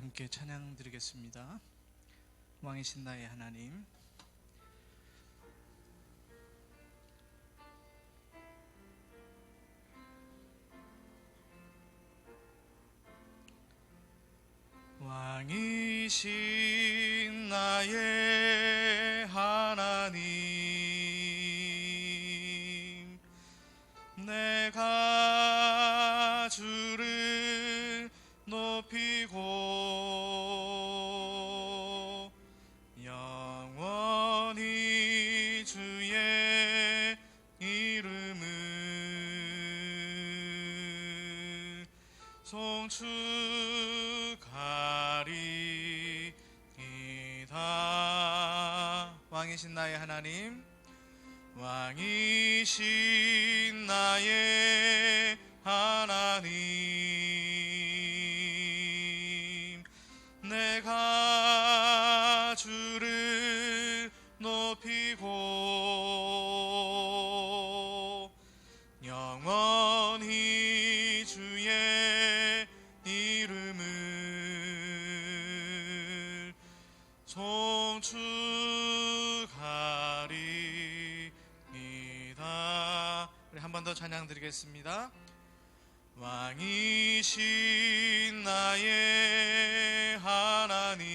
함께 찬양 드리겠습니다. 왕이신 나의 하나님. 왕이신 나의 하나님, 내가 주를 높이고 영원히 주의 이름을 송축하리이다. 왕이신 나의 하나님, 왕이신 나의 하나님, 내가 주를 높이고 영원히 주의 이름을 송축하리이다. 우리 한 번 더 찬양 드리겠습니다. 왕이신 나의 하나님,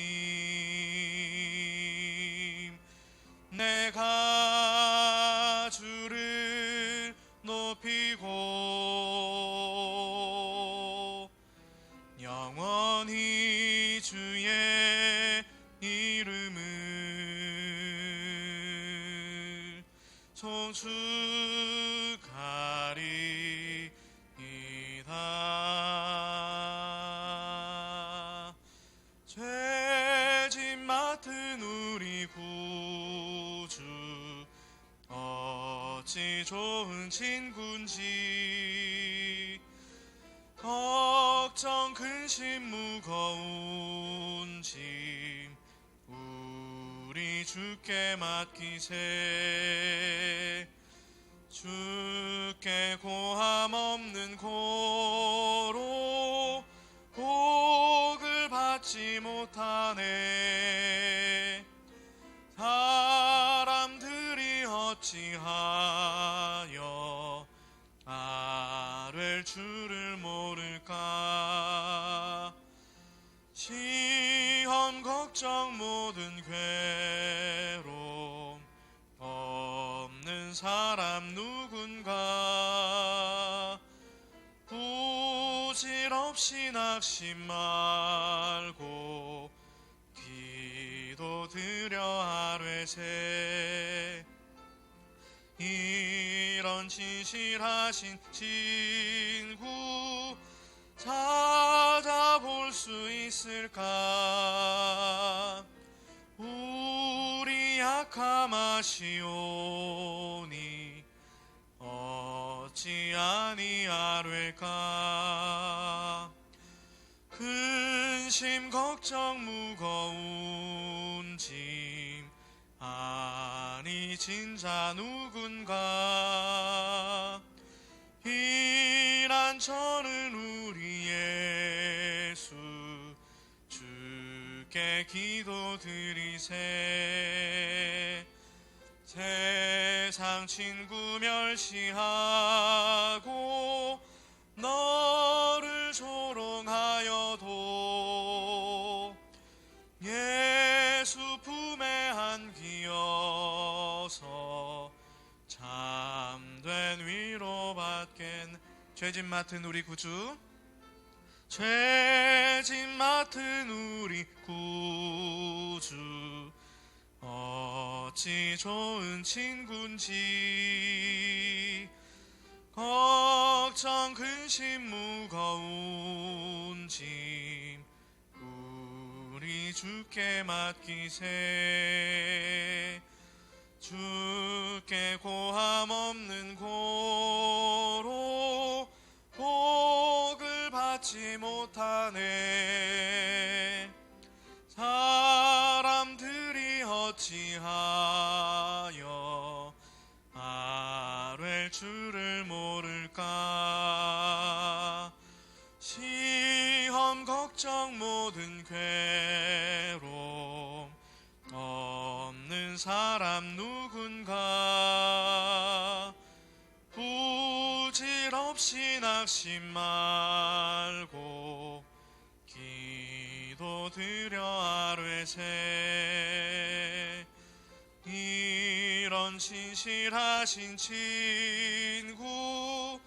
내가 주를 높이고 영원히 주의 이름을 송축하리이다. 죄짐 맡은 우리 구주, 어찌 좋은 친구인지, 걱정 근심 무거운 짐 우리 주께 맡기세. 주께 고함 없는 고로 복을 받지 못하네. 사람들이 어찌하여 아뢰 주를 모를까. 시험 걱정 모든 괴로움 없는 사람 누군가. 부질없이 낙심 말고 기도드려 아뢰세. 이런 진실하신 친구 찾아볼 수 있을까. 우리 약함 아시오니 어찌 아니하릴까. 근심 걱정 무거운 짐 아니 진자 누군가. 피난처는 우리 예수 주께 기도드리세. 세상 친구 멸시하고 너를 조롱하여도 예수 품에 안기어서 참된 위로받겐. 죄짐 맡은 우리 구주, 죄짐 맡은 우리 구주, 어찌 좋은 친구인지, 걱정 근심 무거운 짐 우리 주께 맡기세. 주께 고함 없는 고로 복을 받지 못하네. 사람들이 어찌하여 아뢰 주를 모를까. 시험 걱정 모든 괴로움 없는 사람 누군가. 부질없이 낙심 말고 기도드려 아뢰세. 이런 진실하신 친구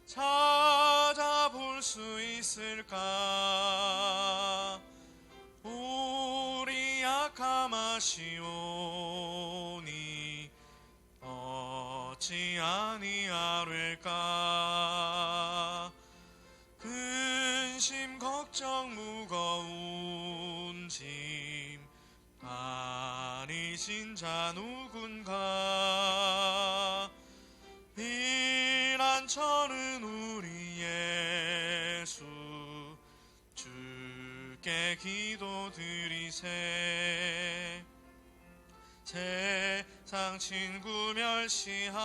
찾아볼 수 있을까. 우리 약함하시오니 어찌 아니하릴까. 근심 걱정 무거운 짐 많이 진 자 누군가. 피난처는 우리 예수 주께 기도드리세. 세상 친구 멸시하고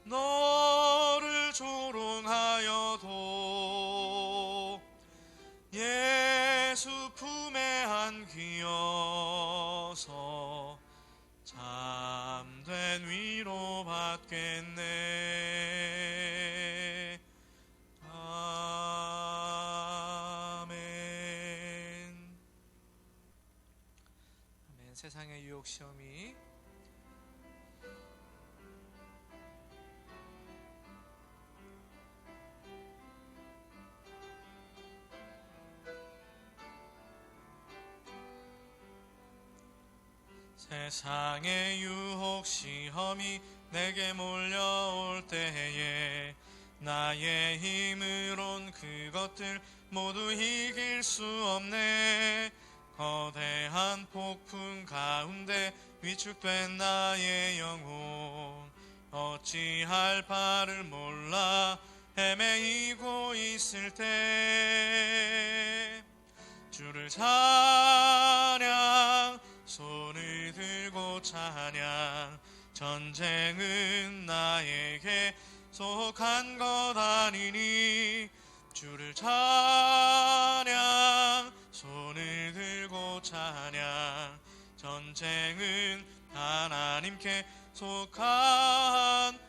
너를 조롱하여도 예수 품에 안기어서 참된 위로 받겠네. 아멘. 아멘. 세상의 유혹 시험이 세상의 유혹 시험이 내게 몰려올 때에 나의 힘으론 그것들 모두 이길 수 없네. 거대한 폭풍 가운데 위축된 나의 영혼 어찌할 바를 몰라 헤매이고 있을 때 주를 찬양 손을 들고 찬양. 전쟁은 나에게 속한 것 아니니 주를 찬양 손을 들고 찬양. 전쟁은 하나님께 속한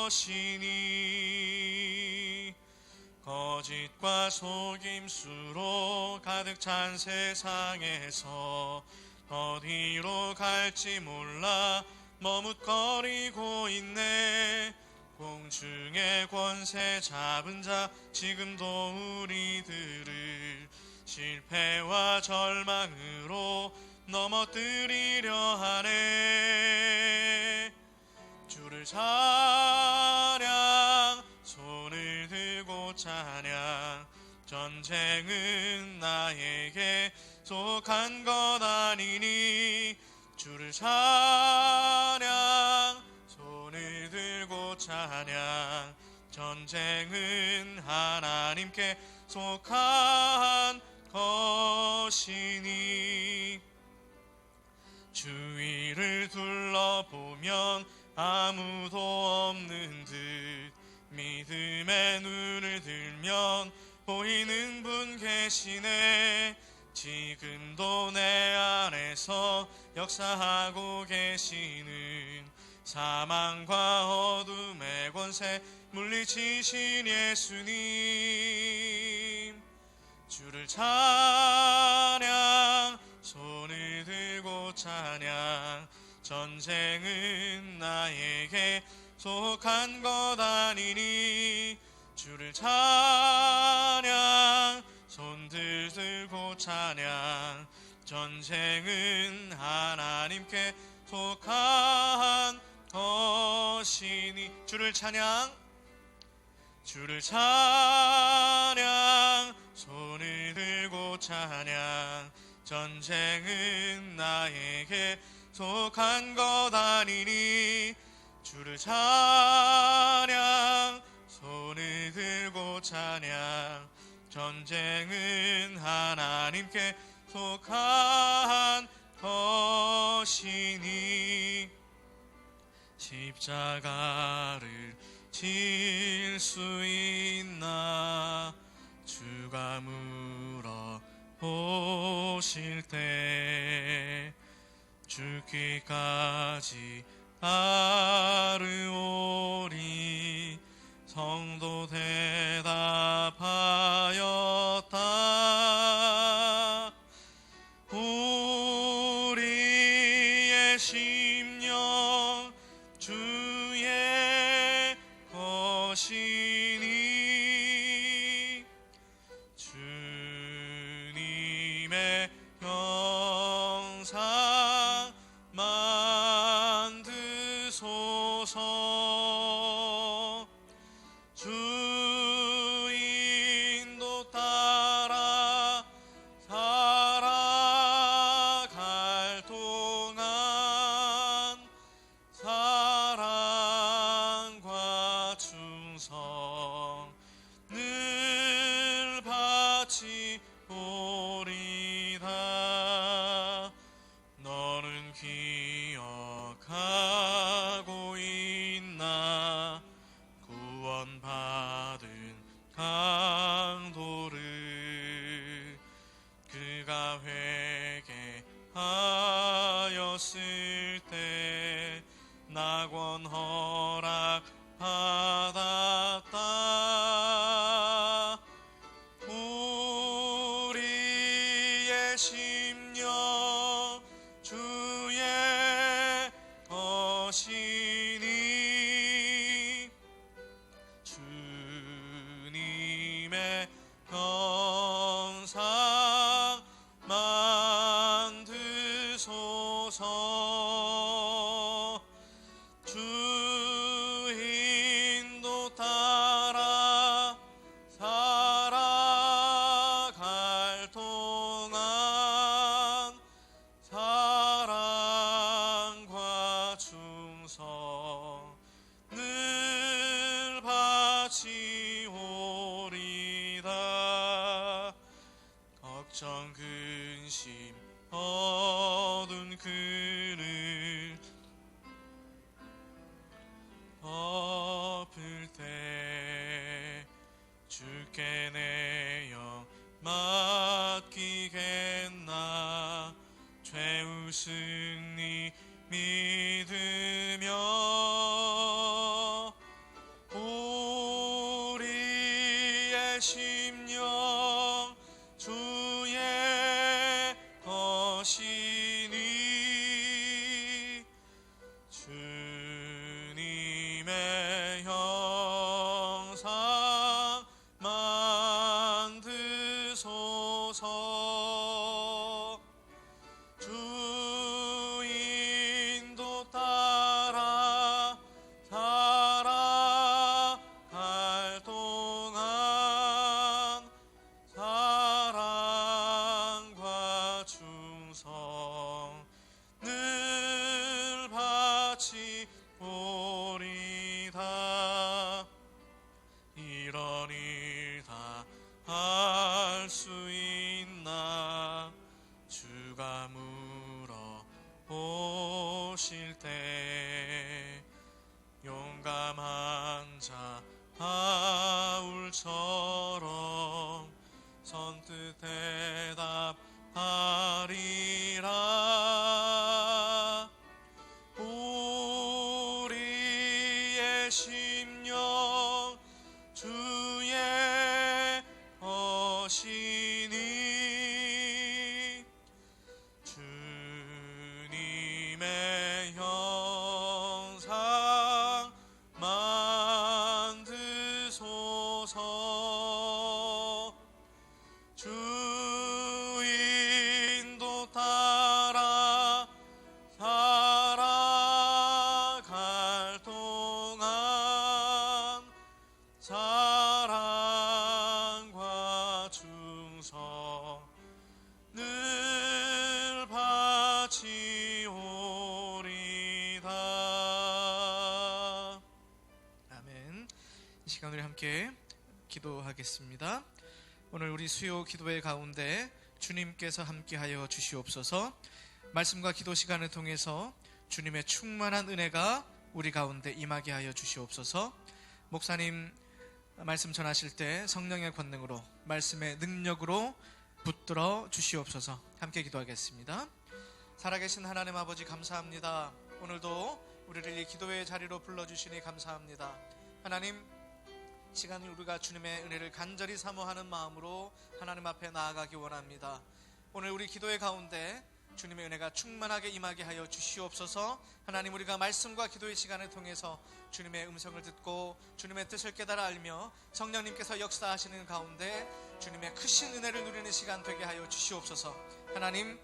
것이니. 거짓과 속임수로 가득 찬 세상에서 어디로 갈지 몰라 머뭇거리고 있네. 공중의 권세 잡은 자 지금도 우리들을 실패와 절망으로 넘어뜨리려 하네. 주를 찬양 손을 들고 찬양. 전쟁은 나에게 속한 것 아니니 주를 찬양 손을 들고 찬양. 전쟁은 하나님께 속한 것이니. 주위를 둘러보면 아무도 없는 듯 믿음의 눈을 들면 보이는 분 계시네. 지금도 내 안에서 역사하고 계시는 사망과 어둠의 권세 물리치신 예수님. 주를 찬양 손을 들고 찬양. 전쟁은 나에게 속한 것 아니니 주를 찬양 손들 들고 찬양. 전쟁은 하나님께 속한 것이니 주를 찬양 주를 찬양 손을 들고 찬양. 전쟁은 나에게 속한 것 아니니 주를 찬양 손을 들고 찬양. 전쟁은 하나님께 속한 것이니. 십자가를 질 수 있나 주가 물어보실 때 죽기까지 따르오리. 성도 대답하였다. 우리의 심령 주의 것이니 주님의 형상 만드소서. 주인도 따라 살아갈 동안 사랑과 충성 늘 바치오리다. 너는 기억하고 있나 구원받은 강도를. 그가 회개하였을 때 낙원 허락받았다. 우리의 심령 주의 것이니 주님의 형상 만드소서. 주인도 따라 살아갈 동안 사랑과 충성 늘 바치오리다. 걱정 근심 어두운 그늘 덮을 때 주께 내 영 맡기겠나. 최후 승리 믿으며 우리의 심령 주의 것이니 주님의 형상 만드소서. 주인도 따라 살아갈 동안 사랑과 충성 늘 바치오리다. 이런 일 다 할 수 있나 주가 물어보실 때. 용감한 자 바울처럼 선뜻 대답하리라. 우리의 심령 주의 것이니 주님의 형상 만드소서. 주인도 따라 살아갈 동안 사랑과 충성 늘 바치오리다. 아멘. 이 시간 우리 함께 기도하겠습니다. 오늘 우리 수요 기도회 가운데 주님께서 함께하여 주시옵소서. 말씀과 기도 시간을 통해서 주님의 충만한 은혜가 우리 가운데 임하게 하여 주시옵소서. 목사님 말씀 전하실 때 성령의 권능으로, 말씀의 능력으로 붙들어 주시옵소서. 함께 기도하겠습니다. 살아계신 하나님 아버지, 감사합니다. 오늘도 우리를 이 기도의 자리로 불러주시니 감사합니다. 하나님, 시간 우리가 주님의 은혜를 간절히 사모하는 마음으로 하나님 앞에 나아가기 원합니다. 오늘 우리 기도의 가운데 주님의 은혜가 충만하게 임하게 하여 주시옵소서. 하나님, 우리가 말씀과 기도의 시간을 통해서 주님의 음성을 듣고 주님의 뜻을 깨달아 알며 성령님께서 역사하시는 가운데 주님의 크신 은혜를 누리는 시간 되게 하여 주시옵소서. 하나님,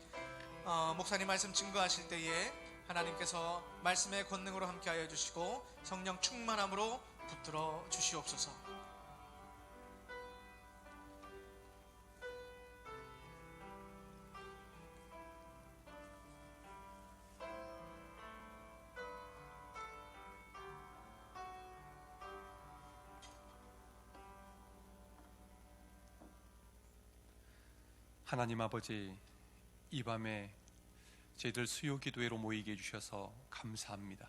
목사님 말씀 증거하실 때에 하나님께서 말씀의 권능으로 함께하여 주시고 성령 충만함으로 붙들어 주시옵소서. 하나님 아버지, 이 밤에 저희들 수요 기도회로 모이게 해주셔서 감사합니다.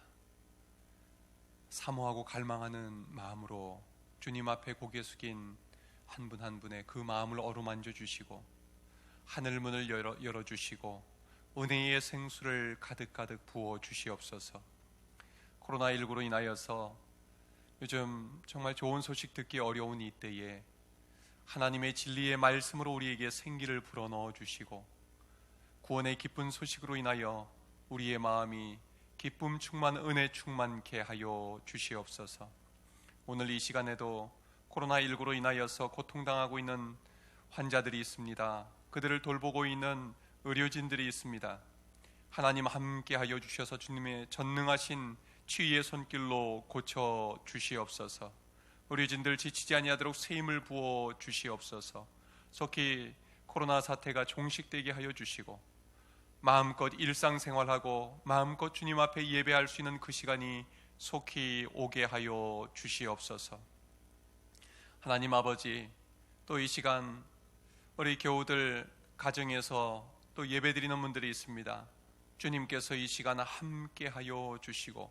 사모하고 갈망하는 마음으로 주님 앞에 고개 숙인 한 분 한 분의 그 마음을 어루만져 주시고 하늘 문을 열어주시고 은혜의 생수를 가득가득 부어 주시옵소서. 코로나19로 인하여서 요즘 정말 좋은 소식 듣기 어려운 이때에 하나님의 진리의 말씀으로 우리에게 생기를 불어넣어 주시고 구원의 기쁜 소식으로 인하여 우리의 마음이 기쁨 충만, 은혜 충만케 하여 주시옵소서. 오늘 이 시간에도 코로나19로 인하여서 고통당하고 있는 환자들이 있습니다. 그들을 돌보고 있는 의료진들이 있습니다. 하나님 함께 하여 주셔서 주님의 전능하신 치유의 손길로 고쳐 주시옵소서. 의료진들 지치지 아니하도록 새 힘을 부어 주시옵소서. 속히 코로나 사태가 종식되게 하여 주시고 마음껏 일상생활하고 마음껏 주님 앞에 예배할 수 있는 그 시간이 속히 오게 하여 주시옵소서. 하나님 아버지, 또 이 시간 우리 교우들 가정에서 또 예배드리는 분들이 있습니다. 주님께서 이 시간 함께 하여 주시고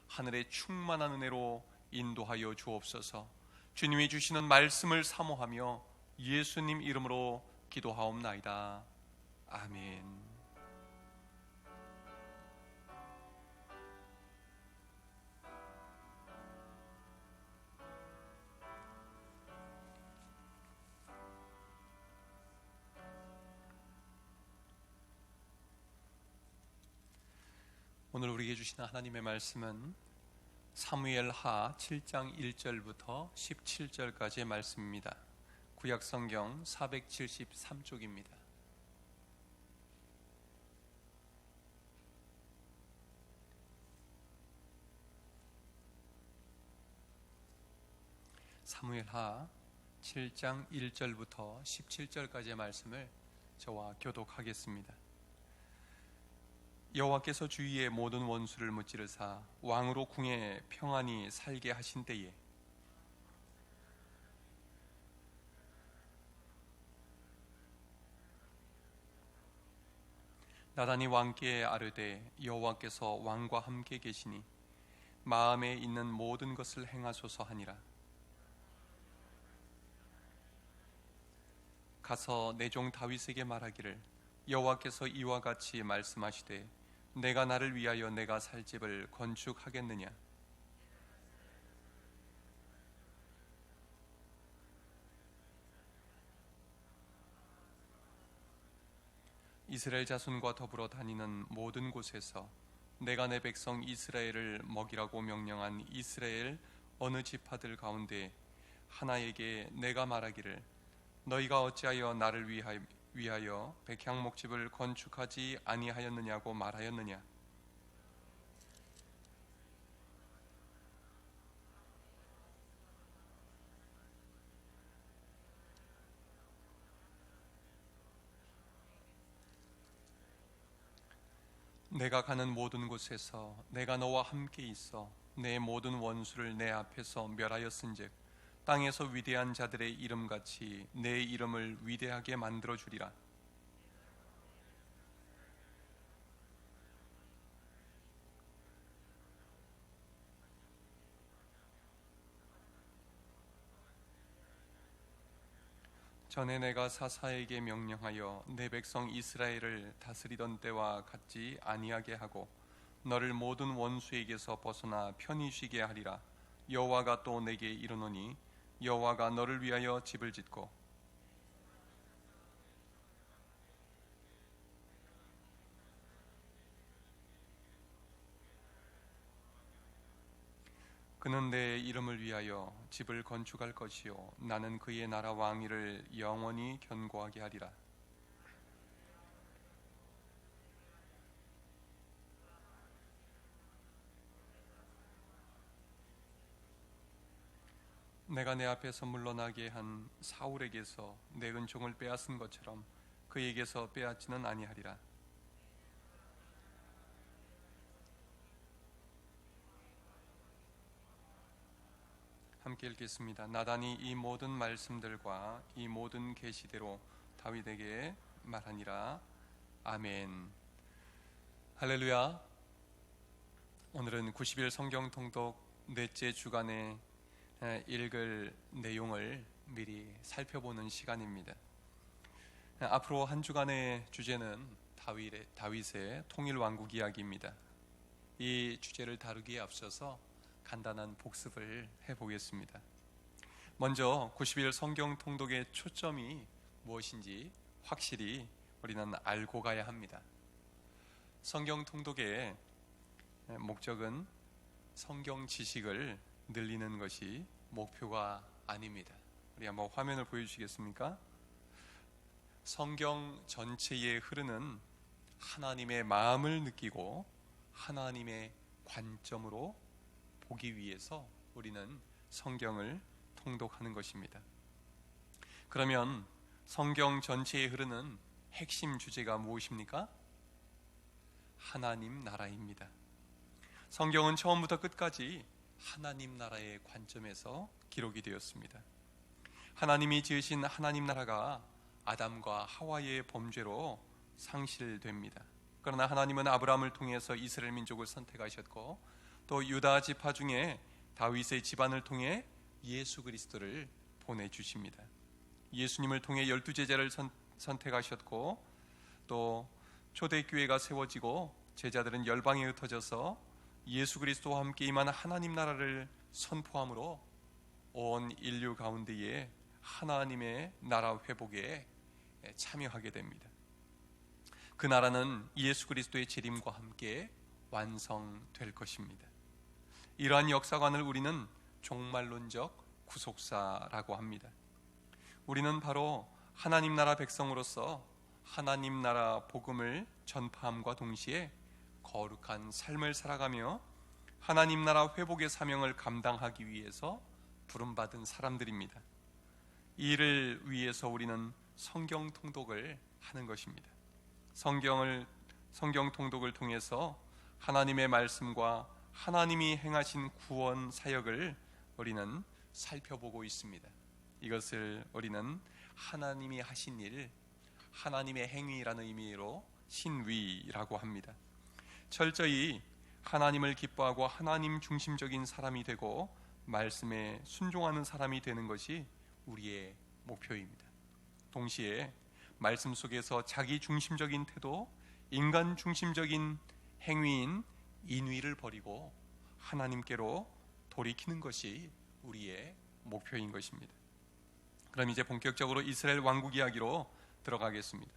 하늘의 충만한 은혜로 인도하여 주옵소서. 주님이 주시는 말씀을 사모하며 예수님 이름으로 기도하옵나이다. 아멘. 오늘 우리에게 주시는 하나님의 말씀은 사무엘하 7장 1절부터 17절까지의 말씀입니다. 구약성경 473쪽입니다. 사무엘하 7장 1절부터 17절까지의 말씀을 저와 교독하겠습니다. 여호와께서 주위의 모든 원수를 무찌르사 왕으로 궁에 평안히 살게 하신 때에 나단이 왕께 아뢰되 여호와께서 왕과 함께 계시니 마음에 있는 모든 것을 행하소서 하니라. 가서 내 종 다윗에게 말하기를 여호와께서 이와 같이 말씀하시되 내가 나를 위하여 내가 살 집을 건축하겠느냐. 이스라엘 자손과 더불어 다니는 모든 곳에서 내가 내 백성 이스라엘을 먹이라고 명령한 이스라엘 어느 지파들 가운데 하나에게 내가 말하기를 너희가 어찌하여 나를 위하여 백향목집을 건축하지 아니하였느냐고 말하였느냐. 내가 가는 모든 곳에서 내가 너와 함께 있어 내 모든 원수를 내 앞에서 멸하였은즉 땅에서 위대한 자들의 이름같이 내 이름을 위대하게 만들어 주리라. 전에 내가 사사에게 명령하여 내 백성 이스라엘을 다스리던 때와 같지 아니하게 하고 너를 모든 원수에게서 벗어나 편히 쉬게 하리라. 여호와가 또 내게 이르노니 여호와가 너를 위하여 집을 짓고 그는 내 이름을 위하여 집을 건축할 것이요 나는 그의 나라 왕위를 영원히 견고하게 하리라. 내가 내 앞에서 물러나게 한 사울에게서 내 은총을 빼앗은 것처럼 그에게서 빼앗지는 아니하리라. 함께 읽겠습니다. 나단이 이 모든 말씀들과 이 모든 계시대로 다윗에게 말하니라. 아멘. 할렐루야. 오늘은 90일 성경 통독 넷째 주간에 읽을 내용을 미리 살펴보는 시간입니다. 앞으로 한 주간의 주제는 다윗의 통일 왕국 이야기입니다. 이 주제를 다루기에 앞서서 간단한 복습을 해보겠습니다. 먼저 90일 성경 통독의 초점이 무엇인지 확실히 우리는 알고 가야 합니다. 성경 통독의 목적은 성경 지식을 늘리는 것이 목표가 아닙니다. 우리 한번 화면을 보여주시겠습니까? 성경 전체에 흐르는 하나님의 마음을 느끼고 하나님의 관점으로 보기 위해서 우리는 성경을 통독하는 것입니다. 그러면 성경 전체에 흐르는 핵심 주제가 무엇입니까? 하나님 나라입니다. 성경은 처음부터 끝까지 하나님 나라의 관점에서 기록이 되었습니다. 하나님이 지으신 하나님 나라가 아담과 하와의 범죄로 상실됩니다. 그러나 하나님은 아브라함을 통해서 이스라엘 민족을 선택하셨고 또 유다 지파 중에 다윗의 집안을 통해 예수 그리스도를 보내주십니다. 예수님을 통해 12제자를 선택하셨고 또 초대교회가 세워지고 제자들은 열방에 흩어져서 예수 그리스도와 함께 임하는 하나님 나라를 선포함으로 온 인류 가운데에 하나님의 나라 회복에 참여하게 됩니다. 그 나라는 예수 그리스도의 재림과 함께 완성될 것입니다. 이러한 역사관을 우리는 종말론적 구속사라고 합니다. 우리는 바로 하나님 나라 백성으로서 하나님 나라 복음을 전파함과 동시에 거룩한 삶을 살아가며 하나님 나라 회복의 사명을 감당하기 위해서 부름받은 사람들입니다. 이 일을 위해서 우리는 성경 통독을 하는 것입니다. 성경 통독을 통해서 하나님의 말씀과 하나님이 행하신 구원 사역을 우리는 살펴보고 있습니다. 이것을 우리는 하나님이 하신 일, 하나님의 행위라는 의미로 신위라고 합니다. 철저히 하나님을 기뻐하고 하나님 중심적인 사람이 되고 말씀에 순종하는 사람이 되는 것이 우리의 목표입니다. 동시에 말씀 속에서 자기 중심적인 태도, 인간 중심적인 행위인 인위를 버리고 하나님께로 돌이키는 것이 우리의 목표인 것입니다. 그럼 이제 본격적으로 이스라엘 왕국 이야기로 들어가겠습니다.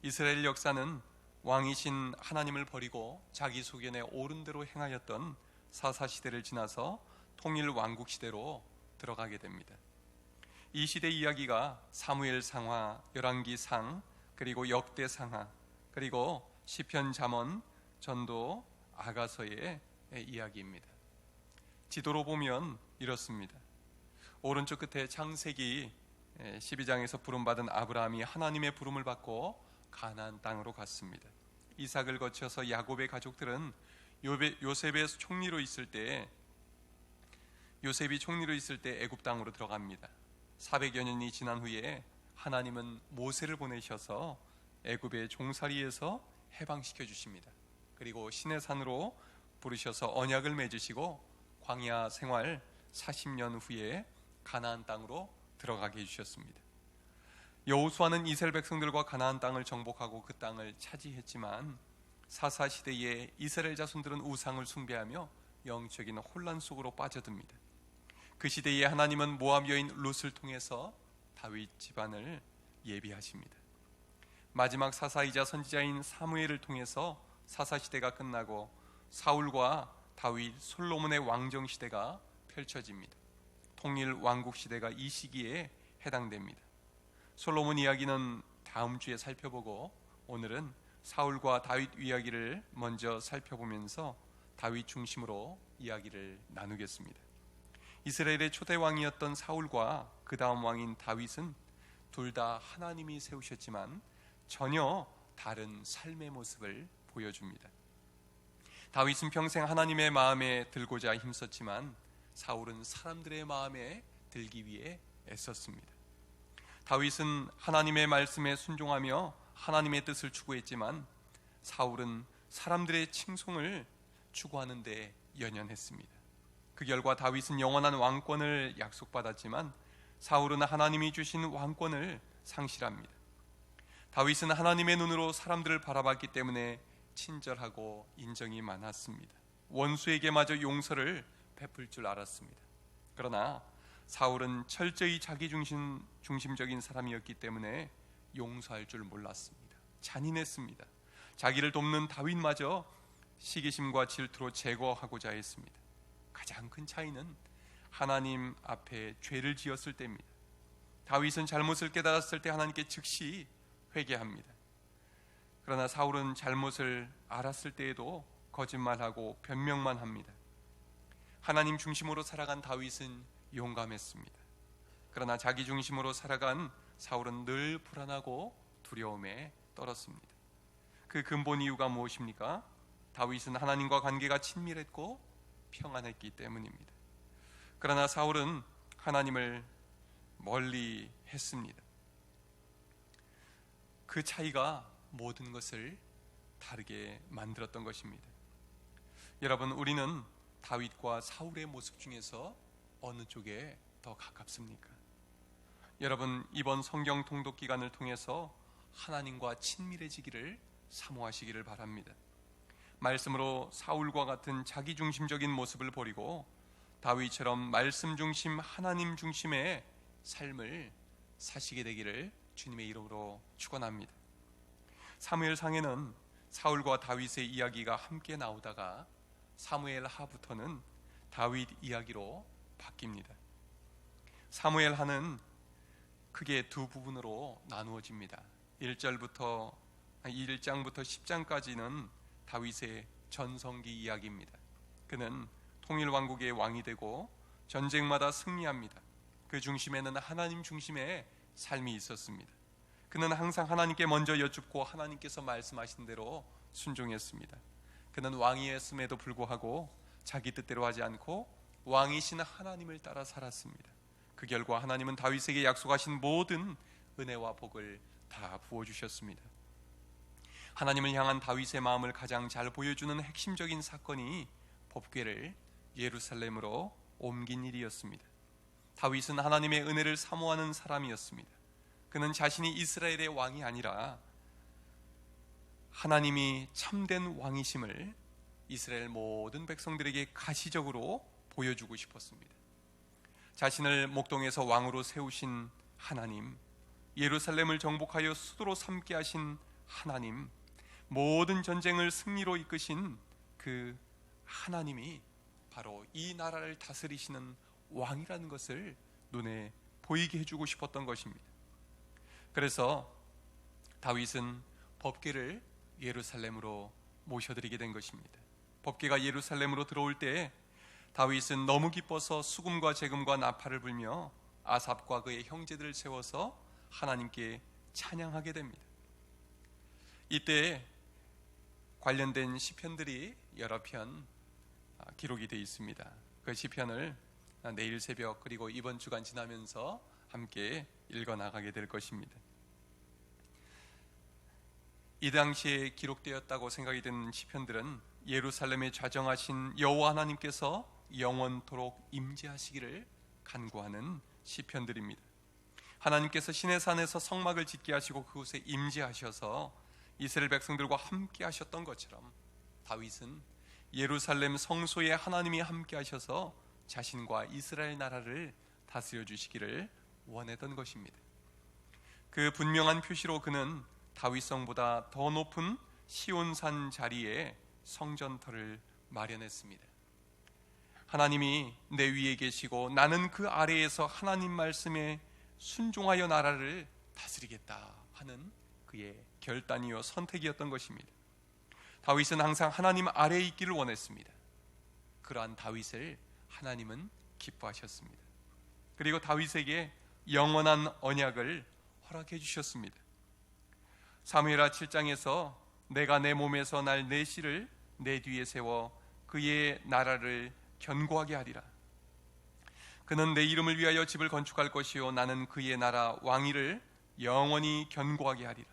이스라엘 역사는 왕이신 하나님을 버리고 자기 소견에 옳은 대로 행하였던 사사시대를 지나서 통일 왕국 시대로 들어가게 됩니다. 이 시대 이야기가 사무엘상하, 열왕기상, 그리고 역대상하, 그리고 시편, 잠언, 전도, 아가서의 이야기입니다. 지도로 보면 이렇습니다. 오른쪽 끝에 창세기 12장에서 부름받은 아브라함이 하나님의 부름을 받고 가나안 땅으로 갔습니다. 이삭을 거쳐서 야곱의 가족들은 요셉이 총리로 있을 때 애굽 땅으로 들어갑니다. 400여 년이 지난 후에 하나님은 모세를 보내셔서 애굽의 종살이에서 해방시켜 주십니다. 그리고 시내산으로 부르셔서 언약을 맺으시고 광야 생활 40년 후에 가나안 땅으로 들어가게 해주셨습니다. 여호수아는 이스라엘 백성들과 가나안 땅을 정복하고 그 땅을 차지했지만 사사 시대에 이스라엘 자손들은 우상을 숭배하며 영적인 혼란 속으로 빠져듭니다. 그 시대에 하나님은 모압 여인 룻을 통해서 다윗 집안을 예비하십니다. 마지막 사사이자 선지자인 사무엘을 통해서 사사 시대가 끝나고 사울과 다윗, 솔로몬의 왕정 시대가 펼쳐집니다. 통일 왕국 시대가 이 시기에 해당됩니다. 솔로몬 이야기는 다음 주에 살펴보고 오늘은 사울과 다윗 이야기를 먼저 살펴보면서 다윗 중심으로 이야기를 나누겠습니다. 이스라엘의 초대 왕이었던 사울과 그 다음 왕인 다윗은 둘 다 하나님이 세우셨지만 전혀 다른 삶의 모습을 보여줍니다. 다윗은 평생 하나님의 마음에 들고자 힘썼지만 사울은 사람들의 마음에 들기 위해 애썼습니다. 다윗은 하나님의 말씀에 순종하며 하나님의 뜻을 추구했지만 사울은 사람들의 칭송을 추구하는 데 연연했습니다. 그 결과 다윗은 영원한 왕권을 약속받았지만 사울은 하나님이 주신 왕권을 상실합니다. 다윗은 하나님의 눈으로 사람들을 바라봤기 때문에 친절하고 인정이 많았습니다. 원수에게마저 용서를 베풀 줄 알았습니다. 그러나 사울은 철저히 자기 중심적인 사람이었기 때문에 용서할 줄 몰랐습니다. 잔인했습니다. 자기를 돕는 다윗마저 시기심과 질투로 제거하고자 했습니다. 가장 큰 차이는 하나님 앞에 죄를 지었을 때입니다. 다윗은 잘못을 깨달았을 때 하나님께 즉시 회개합니다. 그러나 사울은 잘못을 알았을 때에도 거짓말하고 변명만 합니다. 하나님 중심으로 살아간 다윗은 용감했습니다. 그러나 자기 중심으로 살아간 사울은 늘 불안하고 두려움에 떨었습니다. 그 근본 이유가 무엇입니까? 다윗은 하나님과 관계가 친밀했고 평안했기 때문입니다. 그러나 사울은 하나님을 멀리 했습니다. 그 차이가 모든 것을 다르게 만들었던 것입니다. 여러분, 우리는 다윗과 사울의 모습 중에서 어느 쪽에 더 가깝습니까? 여러분, 이번 성경 통독 기간을 통해서 하나님과 친밀해지기를 사모하시기를 바랍니다. 말씀으로 사울과 같은 자기중심적인 모습을 버리고 다윗처럼 말씀 중심, 하나님 중심의 삶을 사시게 되기를 주님의 이름으로 축원합니다. 사무엘상에는 사울과 다윗의 이야기가 함께 나오다가 사무엘 하부터는 다윗 이야기로 바뀝니다. 사무엘 하는 크게 두 부분으로 나누어집니다. 1장부터 10장까지는 다윗의 전성기 이야기입니다. 그는 통일왕국의 왕이 되고 전쟁마다 승리합니다. 그 중심에는 하나님 중심의 삶이 있었습니다. 그는 항상 하나님께 먼저 여쭙고 하나님께서 말씀하신 대로 순종했습니다. 그는 왕이었음에도 불구하고 자기 뜻대로 하지 않고 왕이신 하나님을 따라 살았습니다. 그 결과 하나님은 다윗에게 약속하신 모든 은혜와 복을 다 부어주셨습니다. 하나님을 향한 다윗의 마음을 가장 잘 보여주는 핵심적인 사건이 법궤를 예루살렘으로 옮긴 일이었습니다. 다윗은 하나님의 은혜를 사모하는 사람이었습니다. 그는 자신이 이스라엘의 왕이 아니라 하나님이 참된 왕이심을 이스라엘 모든 백성들에게 가시적으로 보여주고 싶었습니다. 자신을 목동에서 왕으로 세우신 하나님, 예루살렘을 정복하여 수도로 삼게 하신 하나님, 모든 전쟁을 승리로 이끄신 그 하나님이 바로 이 나라를 다스리시는 왕이라는 것을 눈에 보이게 해주고 싶었던 것입니다. 그래서 다윗은 법궤를 예루살렘으로 모셔드리게 된 것입니다. 법궤가 예루살렘으로 들어올 때 다윗은 너무 기뻐서 수금과 제금과 나팔을 불며 아삽과 그의 형제들을 세워서 하나님께 찬양하게 됩니다. 이때 관련된 시편들이 여러 편 기록이 되어 있습니다. 그 시편을 내일 새벽 그리고 이번 주간 지나면서 함께 읽어나가게 될 것입니다. 이 당시에 기록되었다고 생각이 되는 시편들은 예루살렘에 좌정하신 여호와 하나님께서 영원토록 임재하시기를 간구하는 시편들입니다. 하나님께서 시내산에서 성막을 짓게 하시고 그곳에 임재하셔서 이스라엘 백성들과 함께 하셨던 것처럼 다윗은 예루살렘 성소에 하나님이 함께 하셔서 자신과 이스라엘 나라를 다스려 주시기를 원했던 것입니다. 그 분명한 표시로 그는 다윗성보다 더 높은 시온산 자리에 성전터를 마련했습니다. 하나님이 내 위에 계시고 나는 그 아래에서 하나님 말씀에 순종하여 나라를 다스리겠다 하는 그의 결단이요 선택이었던 것입니다. 다윗은 항상 하나님 아래에 있기를 원했습니다. 그러한 다윗을 하나님은 기뻐하셨습니다. 그리고 다윗에게 영원한 언약을 허락해 주셨습니다. 사무엘하 7장에서 내가 내 몸에서 날 내 씨를 내 뒤에 세워 그의 나라를 견고하게 하리라. 그는 내 이름을 위하여 집을 건축할 것이요 나는 그의 나라 왕위를 영원히 견고하게 하리라.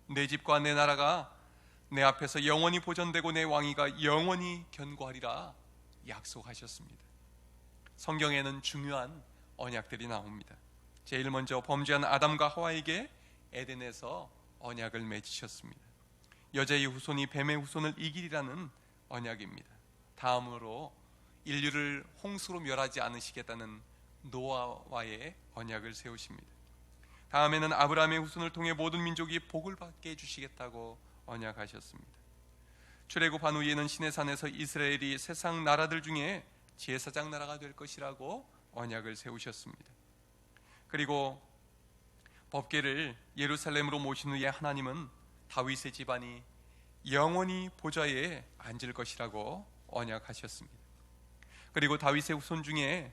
내 집과 내 나라가 내 앞에서 영원히 보존되고 내 왕위가 영원히 견고하리라 약속하셨습니다. 성경에는 중요한 언약들이 나옵니다. 제일 먼저 범죄한 아담과 하와에게 에덴에서 언약을 맺으셨습니다. 여자의 후손이 뱀의 후손을 이기리라는 언약입니다. 다음으로 인류를 홍수로 멸하지 않으시겠다는 노아와의 언약을 세우십니다. 다음에는 아브라함의 후손을 통해 모든 민족이 복을 받게 해주시겠다고 언약하셨습니다. 출애굽한 후에는 시내산에서 이스라엘이 세상 나라들 중에 제사장 나라가 될 것이라고 언약을 세우셨습니다. 그리고 법궤를 예루살렘으로 모신 후에 하나님은 다윗의 집안이 영원히 보좌에 앉을 것이라고 언약하셨습니다. 그리고 다윗의 후손 중에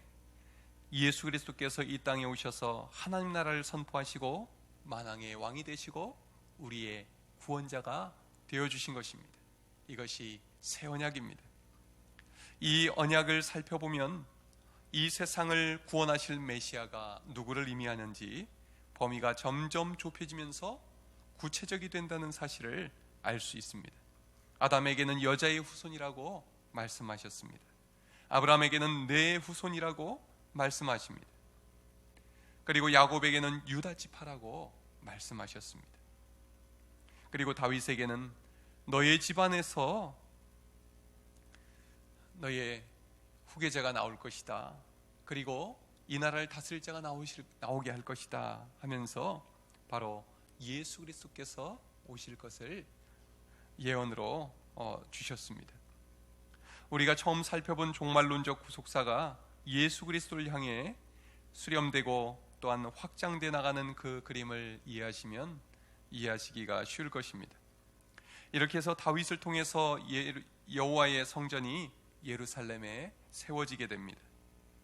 예수 그리스도께서 이 땅에 오셔서 하나님 나라를 선포하시고 만왕의 왕이 되시고 우리의 구원자가 되어주신 것입니다. 이것이 새 언약입니다. 이 언약을 살펴보면 이 세상을 구원하실 메시아가 누구를 의미하는지 범위가 점점 좁혀지면서 구체적이 된다는 사실을 알 수 있습니다. 아담에게는 여자의 후손이라고 말씀하셨습니다. 아브라함에게는 내 후손이라고 말씀하십니다. 그리고 야곱에게는 유다 지파라고 말씀하셨습니다. 그리고 다윗에게는 너의 집안에서 너의 후계자가 나올 것이다. 그리고 이 나라를 다스릴 자가 나오게 할 것이다 하면서 바로 예수 그리스도께서 오실 것을 예언으로 주셨습니다. 우리가 처음 살펴본 종말론적 구속사가 예수 그리스도를 향해 수렴되고 또한 확장돼 나가는 그 그림을 이해하시기가 쉬울 것입니다. 이렇게 해서 다윗을 통해서 여호와의 성전이 예루살렘에 세워지게 됩니다.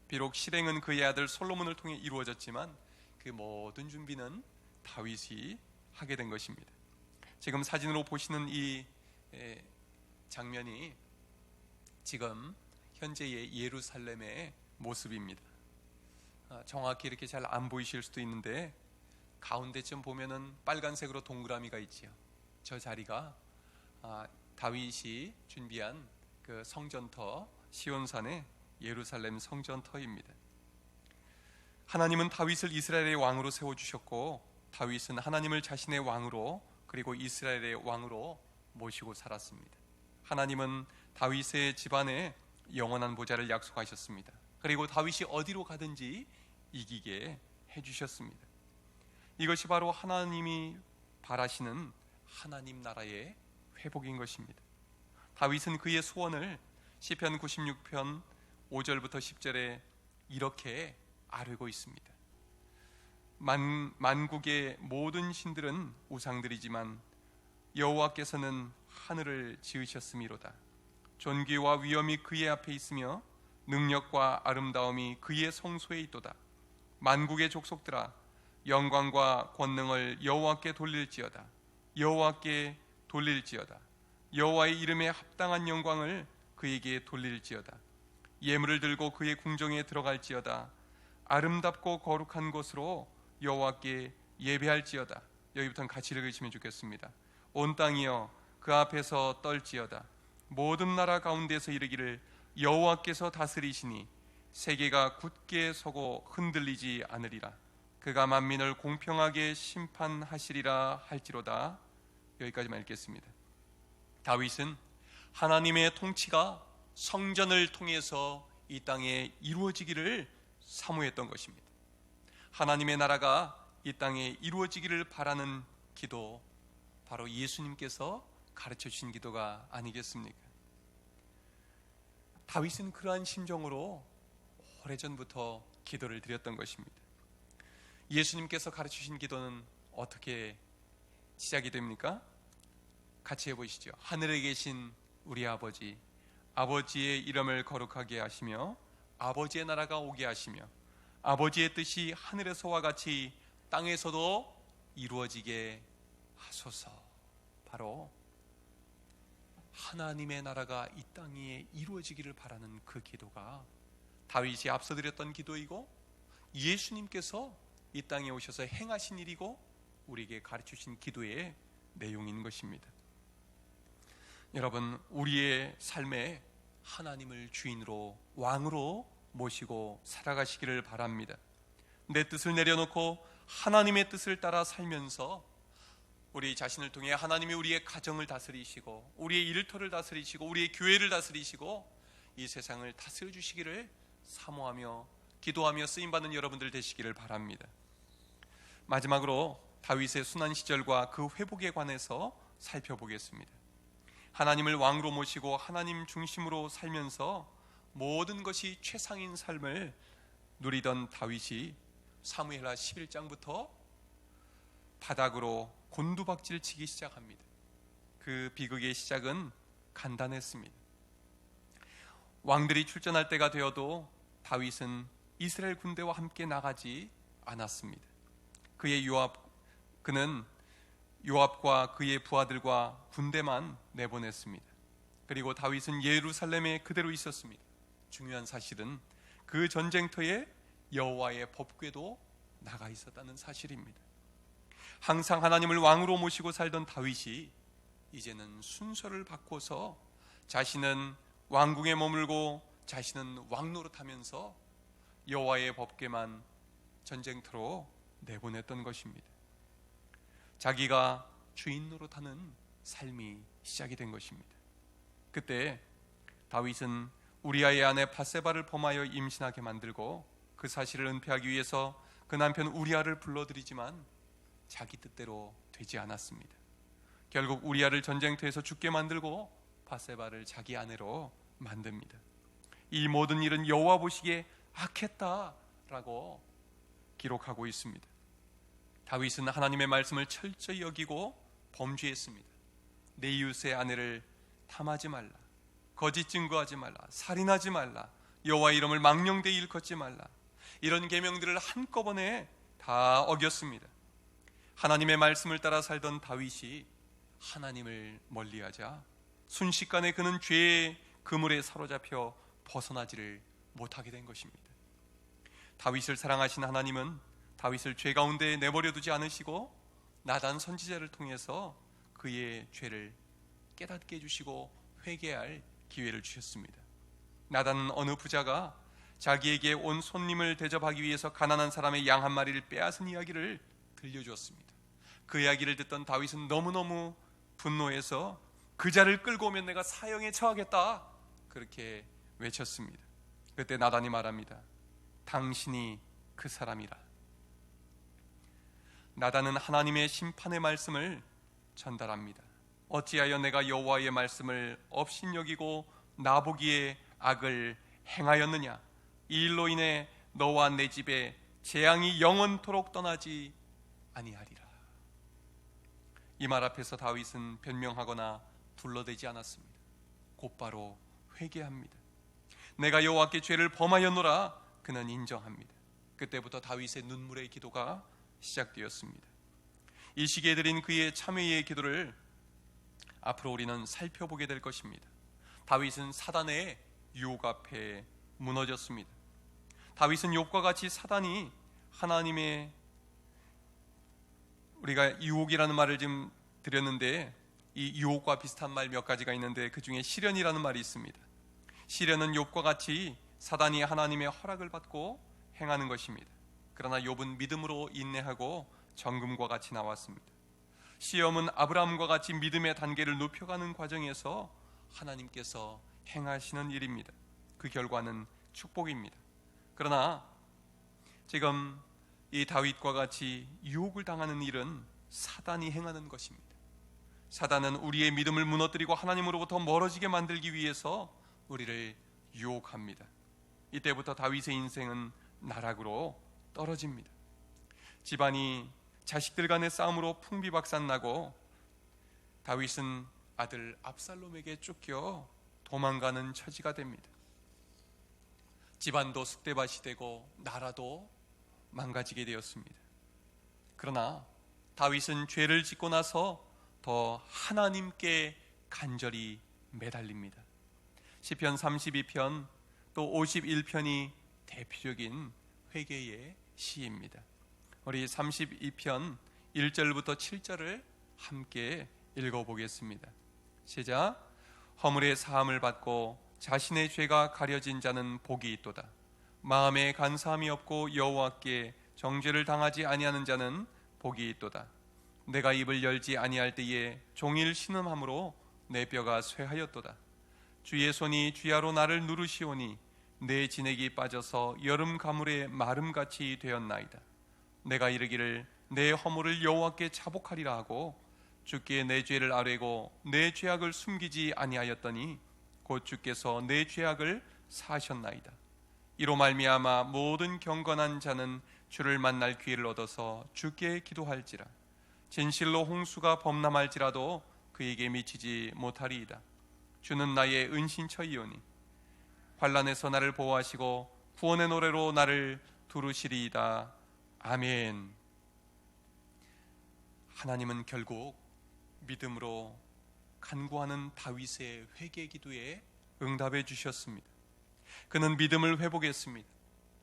비록 실행은 그의 아들 솔로몬을 통해 이루어졌지만 그 모든 준비는 다윗이 하게 된 것입니다. 지금 사진으로 보시는 이 장면이 지금 현재의 예루살렘의 모습입니다. 정확히 이렇게 잘 안 보이실 수도 있는데 가운데쯤 보면은 빨간색으로 동그라미가 있지요. 저 자리가 다윗이 준비한 그 성전터 시온산의 예루살렘 성전터입니다. 하나님은 다윗을 이스라엘의 왕으로 세워주셨고 다윗은 하나님을 자신의 왕으로 그리고 이스라엘의 왕으로 모시고 살았습니다. 하나님은 다윗의 집안에 영원한 보좌를 약속하셨습니다. 그리고 다윗이 어디로 가든지 이기게 해주셨습니다. 이것이 바로 하나님이 바라시는 하나님 나라의 회복인 것입니다. 다윗은 그의 소원을 시편 96편 5절부터 10절에 이렇게 아뢰고 있습니다. 만국의 모든 신들은 우상들이지만 여호와께서는 하늘을 지으셨음이로다. 존귀와 위엄이 그의 앞에 있으며 능력과 아름다움이 그의 성소에 있도다. 만국의 족속들아 영광과 권능을 여호와께 돌릴지어다. 여호와께 돌릴지어다. 여호와의 이름에 합당한 영광을 그에게 돌릴지어다. 예물을 들고 그의 궁정에 들어갈지어다. 아름답고 거룩한 곳으로 여호와께 예배할지어다. 여기부터는 같이 읽으시면 좋겠습니다. 온 땅이여 그 앞에서 떨지어다. 모든 나라 가운데서 이르기를 여호와께서 다스리시니 세계가 굳게 서고 흔들리지 않으리라. 그가 만민을 공평하게 심판하시리라 할지로다. 여기까지만 읽겠습니다. 다윗은 하나님의 통치가 성전을 통해서 이 땅에 이루어지기를 사모했던 것입니다. 하나님의 나라가 이 땅에 이루어지기를 바라는 기도, 바로 예수님께서 가르쳐 주신 기도가 아니겠습니까? 다윗은 그러한 심정으로 오래전부터 기도를 드렸던 것입니다. 예수님께서 가르쳐 주신 기도는 어떻게 시작이 됩니까? 같이 해보시죠. 하늘에 계신 우리 아버지, 아버지의 이름을 거룩하게 하시며 아버지의 나라가 오게 하시며 아버지의 뜻이 하늘에서와 같이 땅에서도 이루어지게 하소서. 바로 하나님의 나라가 이 땅에 이루어지기를 바라는 그 기도가 다윗이 앞서 드렸던 기도이고 예수님께서 이 땅에 오셔서 행하신 일이고 우리에게 가르치신 기도의 내용인 것입니다. 여러분, 우리의 삶에 하나님을 주인으로 왕으로 모시고 살아가시기를 바랍니다. 내 뜻을 내려놓고 하나님의 뜻을 따라 살면서 우리 자신을 통해 하나님이 우리의 가정을 다스리시고 우리의 일터를 다스리시고 우리의 교회를 다스리시고 이 세상을 다스려 주시기를 사모하며 기도하며 쓰임받는 여러분들 되시기를 바랍니다. 마지막으로 다윗의 순환 시절과 그 회복에 관해서 살펴보겠습니다. 하나님을 왕으로 모시고 하나님 중심으로 살면서 모든 것이 최상인 삶을 누리던 다윗이 사무엘하 11장부터 바닥으로 곤두박질 치기 시작합니다. 그 비극의 시작은 간단했습니다. 왕들이 출전할 때가 되어도 다윗은 이스라엘 군대와 함께 나가지 않았습니다. 그는 요압과 그의 부하들과 군대만 내보냈습니다. 그리고 다윗은 예루살렘에 그대로 있었습니다. 중요한 사실은 그 전쟁터에 여호와의 법궤도 나가 있었다는 사실입니다. 항상 하나님을 왕으로 모시고 살던 다윗이 이제는 순서를 바꿔서 자신은 왕궁에 머물고 자신은 왕노릇하면서 여호와의 법궤만 전쟁터로 내보냈던 것입니다. 자기가 주인 노릇하는 삶이 시작이 된 것입니다. 그때 다윗은 우리아의 아내 밧세바를 범하여 임신하게 만들고 그 사실을 은폐하기 위해서 그 남편 우리아를 불러들이지만 자기 뜻대로 되지 않았습니다. 결국 우리아를 전쟁터에서 죽게 만들고 밧세바를 자기 아내로 만듭니다. 이 모든 일은 여호와 보시기에 악했다라고 기록하고 있습니다. 다윗은 하나님의 말씀을 철저히 여기고 범죄했습니다. 내 이웃의 아내를 탐하지 말라, 거짓 증거하지 말라, 살인하지 말라, 여호와 이름을 망령되이 일컫지 말라, 이런 계명들을 한꺼번에 다 어겼습니다. 하나님의 말씀을 따라 살던 다윗이 하나님을 멀리하자 순식간에 그는 죄의 그물에 사로잡혀 벗어나지를 못하게 된 것입니다. 다윗을 사랑하신 하나님은 다윗을 죄 가운데 내버려 두지 않으시고 나단 선지자를 통해서 그의 죄를 깨닫게 해주시고 회개할 기회를 주셨습니다. 나단은 어느 부자가 자기에게 온 손님을 대접하기 위해서 가난한 사람의 양 한 마리를 빼앗은 이야기를 들려주었습니다. 그 이야기를 듣던 다윗은 너무너무 분노해서 그 자를 끌고 오면 내가 사형에 처하겠다, 그렇게 외쳤습니다. 그때 나단이 말합니다. 당신이 그 사람이라. 나단은 하나님의 심판의 말씀을 전달합니다. 어찌하여 내가 여호와의 말씀을 업신여기고 나보기에 악을 행하였느냐? 이 일로 인해 너와 내 집에 재앙이 영원토록 떠나지 아니하리라. 이 말 앞에서 다윗은 변명하거나 둘러대지 않았습니다. 곧바로 회개합니다. 내가 여호와께 죄를 범하였노라 그는 인정합니다. 그때부터 다윗의 눈물의 기도가 시작되었습니다. 이 시기에 드린 그의 참회의 기도를 앞으로 우리는 살펴보게 될 것입니다. 다윗은 사단의 유혹 앞에 무너졌습니다. 다윗은 욥과 같이 사단이 하나님의, 우리가 유혹이라는 말을 지금 드렸는데 이 유혹과 비슷한 말 몇 가지가 있는데 그 중에 시련이라는 말이 있습니다. 시련은 욥과 같이 사단이 하나님의 허락을 받고 행하는 것입니다. 그러나 욥은 믿음으로 인내하고 정금과 같이 나왔습니다. 시험은 아브라함과 같이 믿음의 단계를 높여가는 과정에서 하나님께서 행하시는 일입니다. 그 결과는 축복입니다. 그러나 지금 이 다윗과 같이 유혹을 당하는 일은 사단이 행하는 것입니다. 사단은 우리의 믿음을 무너뜨리고 하나님으로부터 멀어지게 만들기 위해서 우리를 유혹합니다. 이때부터 다윗의 인생은 나락으로 떨어집니다. 집안이 자식들 간의 싸움으로 풍비박산나고 다윗은 아들 압살롬에게 쫓겨 도망가는 처지가 됩니다. 집안도 쑥대밭이 되고 나라도 망가지게 되었습니다. 그러나 다윗은 죄를 짓고 나서 더 하나님께 간절히 매달립니다. 시편 32편 또 51편이 대표적인 회개의 시입니다. 우리 32편 1절부터 7절을 함께 읽어보겠습니다. 시작. 허물의 사함을 받고 자신의 죄가 가려진 자는 복이 있도다. 마음에 간사함이 없고 여호와께 정죄를 당하지 아니하는 자는 복이 있도다. 내가 입을 열지 아니할 때에 종일 신음함으로 내 뼈가 쇠하였도다. 주의 손이 주야로 나를 누르시오니 내 진액이 빠져서 여름 가물의 마름같이 되었나이다. 내가 이르기를 내 허물을 여호와께 자복하리라 하고 주께 내 죄를 아뢰고 내 죄악을 숨기지 아니하였더니 곧 주께서 내 죄악을 사하셨나이다. 이로 말미암아 모든 경건한 자는 주를 만날 기회를 얻어서 주께 기도할지라. 진실로 홍수가 범람할지라도 그에게 미치지 못하리이다. 주는 나의 은신처이오니 환난에서 나를 보호하시고 구원의 노래로 나를 두르시리이다. 아멘. 하나님은 결국 믿음으로 간구하는 다윗의 회개 기도에 응답해 주셨습니다. 그는 믿음을 회복했습니다.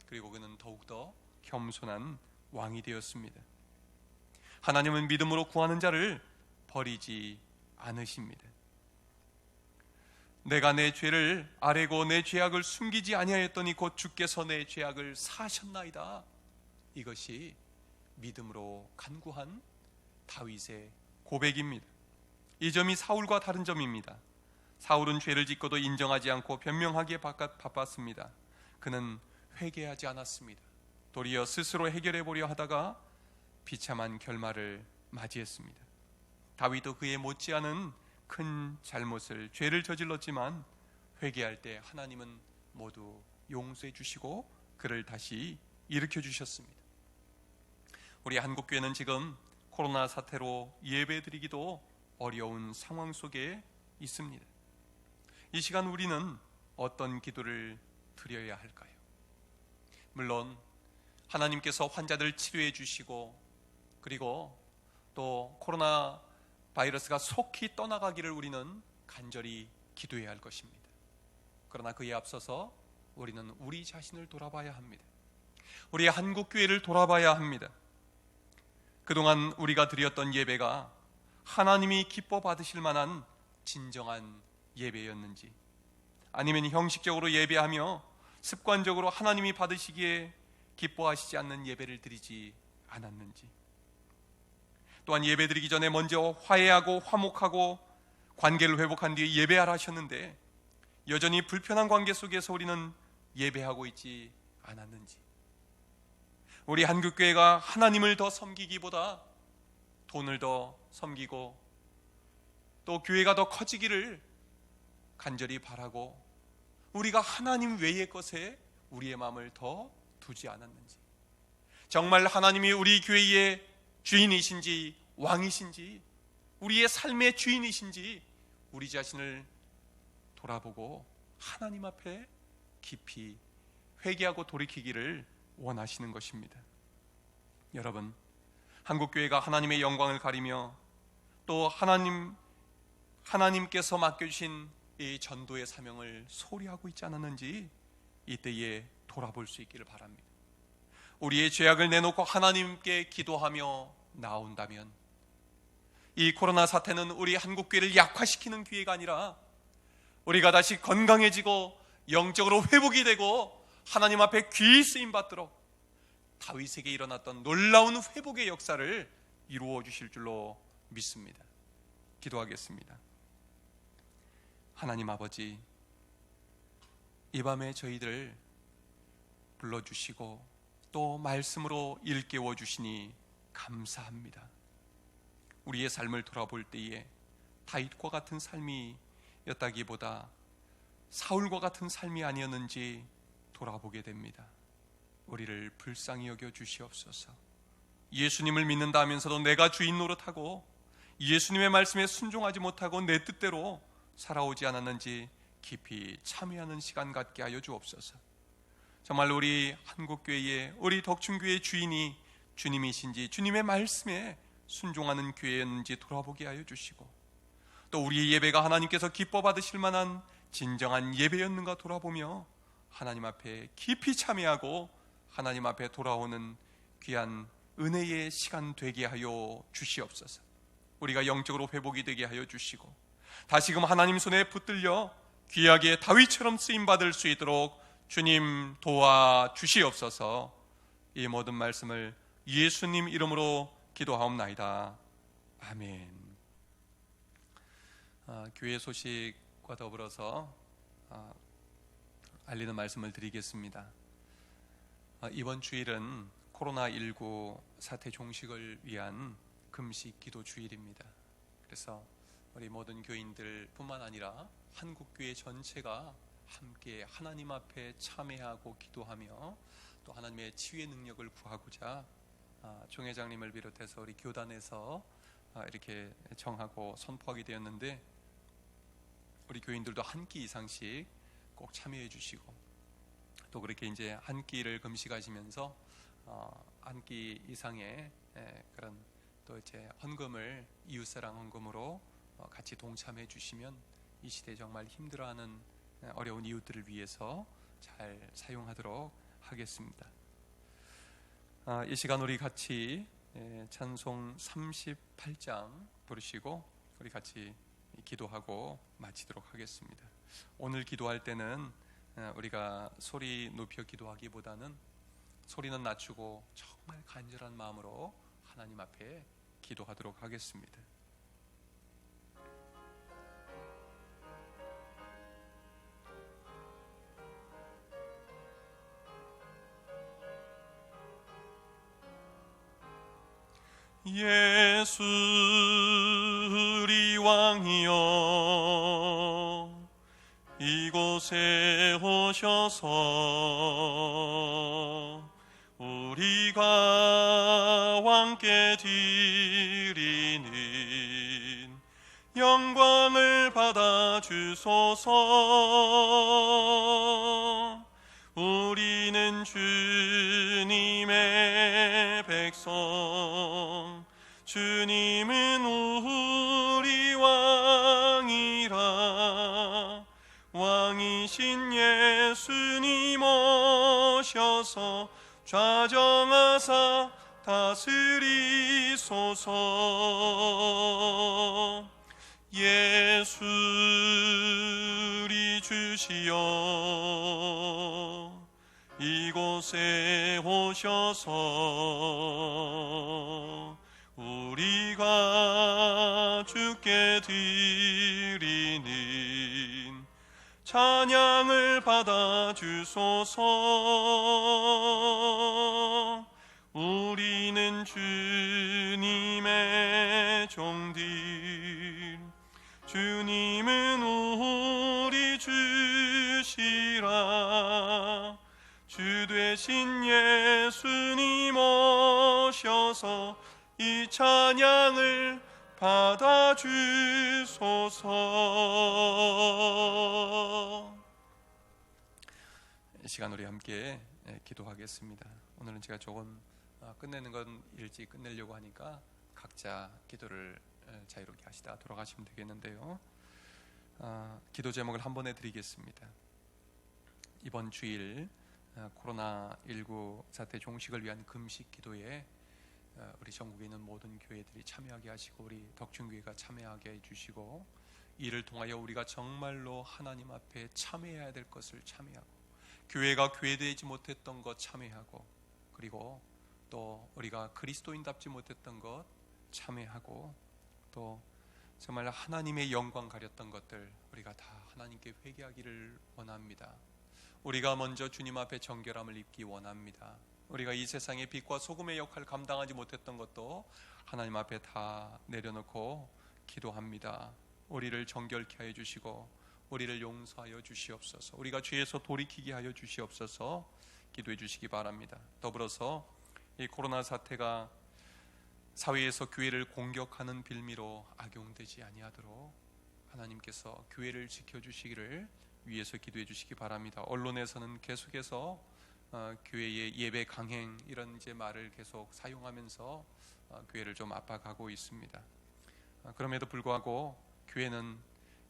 그리고 그는 더욱더 겸손한 왕이 되었습니다. 하나님은 믿음으로 구하는 자를 버리지 않으십니다. 내가 내 죄를 아뢰고 내 죄악을 숨기지 아니하였더니 곧 주께서 내 죄악을 사하셨나이다. 이것이 믿음으로 간구한 다윗의 고백입니다. 이 점이 사울과 다른 점입니다. 사울은 죄를 짓고도 인정하지 않고 변명하기에 바빴습니다. 그는 회개하지 않았습니다. 도리어 스스로 해결해 보려 하다가 비참한 결말을 맞이했습니다. 다윗도 그에 못지않은 큰 잘못을 죄를 저질렀지만 회개할 때 하나님은 모두 용서해 주시고 그를 다시 일으켜 주셨습니다. 우리 한국교회는 지금 코로나 사태로 예배드리기도 어려운 상황 속에 있습니다. 이 시간 우리는 어떤 기도를 드려야 할까요? 물론 하나님께서 환자들 치료해 주시고 그리고 또 코로나 바이러스가 속히 떠나가기를 우리는 간절히 기도해야 할 것입니다. 그러나 그에 앞서서 우리는 우리 자신을 돌아봐야 합니다. 우리 한국교회를 돌아봐야 합니다. 그동안 우리가 드렸던 예배가 하나님이 기뻐 받으실 만한 진정한 예배였는지, 아니면 형식적으로 예배하며 습관적으로 하나님이 받으시기에 기뻐하시지 않는 예배를 드리지 않았는지, 또한 예배 드리기 전에 먼저 화해하고 화목하고 관계를 회복한 뒤에 예배하라 하셨는데 여전히 불편한 관계 속에서 우리는 예배하고 있지 않았는지, 우리 한국교회가 하나님을 더 섬기기보다 돈을 더 섬기고 또 교회가 더 커지기를 간절히 바라고 우리가 하나님 외의 것에 우리의 마음을 더 두지 않았는지, 정말 하나님이 우리 교회의 주인이신지 왕이신지 우리의 삶의 주인이신지 우리 자신을 돌아보고 하나님 앞에 깊이 회개하고 돌이키기를 원하시는 것입니다. 여러분, 한국교회가 하나님의 영광을 가리며 또 하나님께서 맡겨주신 이 전도의 사명을 소홀히 하고 있지 않았는지 이때에 돌아볼 수 있기를 바랍니다. 우리의 죄악을 내놓고 하나님께 기도하며 나온다면 이 코로나 사태는 우리 한국교회를 약화시키는 기회가 아니라 우리가 다시 건강해지고 영적으로 회복이 되고 하나님 앞에 귀히 쓰임 받도록 다윗에게 일어났던 놀라운 회복의 역사를 이루어 주실 줄로 믿습니다. 기도하겠습니다. 하나님 아버지, 이 밤에 저희들 불러주시고 또 말씀으로 일깨워 주시니 감사합니다. 우리의 삶을 돌아볼 때에 다윗과 같은 삶이었다기보다 사울과 같은 삶이 아니었는지 돌아보게 됩니다. 우리를 불쌍히 여겨 주시옵소서. 예수님을 믿는다 하면서도 내가 주인 노릇하고 예수님의 말씀에 순종하지 못하고 내 뜻대로 살아오지 않았는지 깊이 참회하는 시간 갖게 하여 주옵소서. 정말 우리 한국교회의, 우리 덕춘교회의 주인이 주님이신지, 주님의 말씀에 순종하는 교회였는지 돌아보게 하여 주시고, 또 우리의 예배가 하나님께서 기뻐 받으실 만한 진정한 예배였는가 돌아보며 하나님 앞에 깊이 참여하고 하나님 앞에 돌아오는 귀한 은혜의 시간 되게 하여 주시옵소서. 우리가 영적으로 회복이 되게 하여 주시고 다시금 하나님 손에 붙들려 귀하게 다윗처럼 쓰임받을 수 있도록 주님 도와 주시옵소서. 이 모든 말씀을 예수님 이름으로 기도하옵나이다. 아멘. 교회 소식과 더불어서 알리는 말씀을 드리겠습니다. 이번 주일은 코로나19 사태 종식을 위한 금식 기도 주일입니다. 그래서 우리 모든 교인들 뿐만 아니라 한국교회 전체가 함께 하나님 앞에 참회하고 기도하며 또 하나님의 치유의 능력을 구하고자 총회장님을 비롯해서 우리 교단에서 이렇게 정하고 선포하게 되었는데, 우리 교인들도 한 끼 이상씩 꼭 참여해 주시고 또 그렇게 이제 한 끼를 금식하시면서 한 끼 이상의 그런 또 이제 헌금을 이웃사랑 헌금으로 같이 동참해 주시면 이 시대에 정말 힘들어하는 어려운 이웃들을 위해서 잘 사용하도록 하겠습니다. 이 시간 우리 같이 찬송 38장 부르시고 우리 같이 기도하고 마치도록 하겠습니다. 오늘 기도할 때는 우리가 소리 높여 기도하기보다는 소리는 낮추고 정말 간절한 마음으로 하나님 앞에 기도하도록 하겠습니다. 예수 우리 왕이여, 이곳에 오셔서 우리가 왕께 드리는 영광을 받아 주소서. 우리는 주님의 백성, 주님은 우리 왕이라. 왕이신 예수님 오셔서 좌정하사 다스리소서. 예수 우리 주시여, 이곳에 오셔서 우리가 주께 드리는 찬양을 받아 주소서. 우리는 주님의 종들, 주님은 우리 주시라. 주 되신 예수님 오셔서 이 찬양을 받아 주소서. 이 시간 우리 함께 기도하겠습니다. 오늘은 제가 조금 끝내는 건 일찍 끝내려고 하니까 각자 기도를 자유롭게 하시다 돌아가시면 되겠는데요. 기도 제목을 한 번에 드리겠습니다. 이번 주일 코로나19 사태 종식을 위한 금식 기도에 우리 전국에 있는 모든 교회들이 참여하게 하시고 우리 덕춘교회가 참여하게 해주시고, 이를 통하여 우리가 정말로 하나님 앞에 참여해야 될 것을 참여하고 교회가 교회되지 못했던 것 참여하고, 그리고 또 우리가 그리스도인답지 못했던 것 참회하고, 또 정말 하나님의 영광 가렸던 것들 우리가 다 하나님께 회개하기를 원합니다. 우리가 먼저 주님 앞에 정결함을 입기 원합니다. 우리가 이 세상의 빛과 소금의 역할을 감당하지 못했던 것도 하나님 앞에 다 내려놓고 기도합니다. 우리를 정결케 하여 주시고 우리를 용서하여 주시옵소서. 우리가 죄에서 돌이키게 하여 주시옵소서. 기도해 주시기 바랍니다. 더불어서 이 코로나 사태가 사회에서 교회를 공격하는 빌미로 악용되지 아니하도록 하나님께서 교회를 지켜주시기를 위해서 기도해 주시기 바랍니다. 언론에서는 계속해서 교회의 예배 강행 이런 이제 말을 계속 사용하면서 교회를 좀 압박하고 있습니다. 그럼에도 불구하고 교회는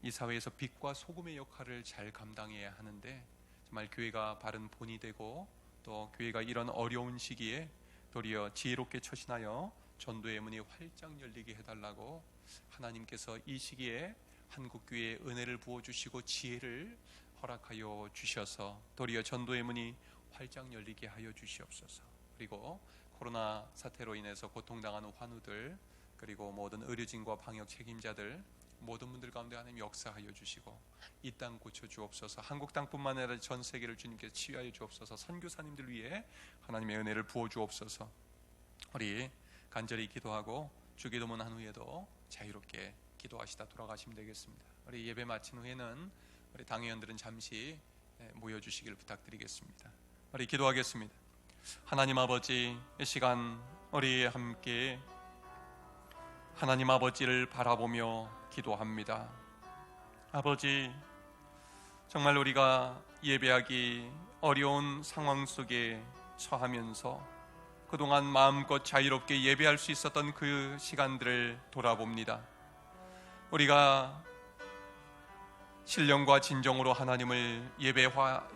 이 사회에서 빛과 소금의 역할을 잘 감당해야 하는데, 정말 교회가 바른 본이 되고 또 교회가 이런 어려운 시기에 도리어 지혜롭게 처신하여 전도의 문이 활짝 열리게 해달라고 하나님께서 이 시기에 한국교회에 은혜를 부어주시고 지혜를 허락하여 주셔서 도리어 전도의 문이 활짝 열리게 하여 주시옵소서. 그리고 코로나 사태로 인해서 고통당하는 환우들, 그리고 모든 의료진과 방역 책임자들 모든 분들 가운데 하나님 역사하여 주시고 이 땅 고쳐 주옵소서. 한국 땅뿐만 아니라 전 세계를 주님께서 치유하여 주옵소서. 선교사님들 위해 하나님의 은혜를 부어 주옵소서. 우리 간절히 기도하고 주기도문 한 후에도 자유롭게 기도하시다 돌아가시면 되겠습니다. 우리 예배 마친 후에는 우리 당회원들은 잠시 모여주시길 부탁드리겠습니다. 우리 기도하겠습니다. 하나님 아버지, 이 시간 우리 함께 하나님 아버지를 바라보며 기도합니다. 아버지, 정말 우리가 예배하기 어려운 상황 속에 처하면서 그동안 마음껏 자유롭게 예배할 수 있었던 그 시간들을 돌아봅니다. 우리가 신령과 진정으로 하나님을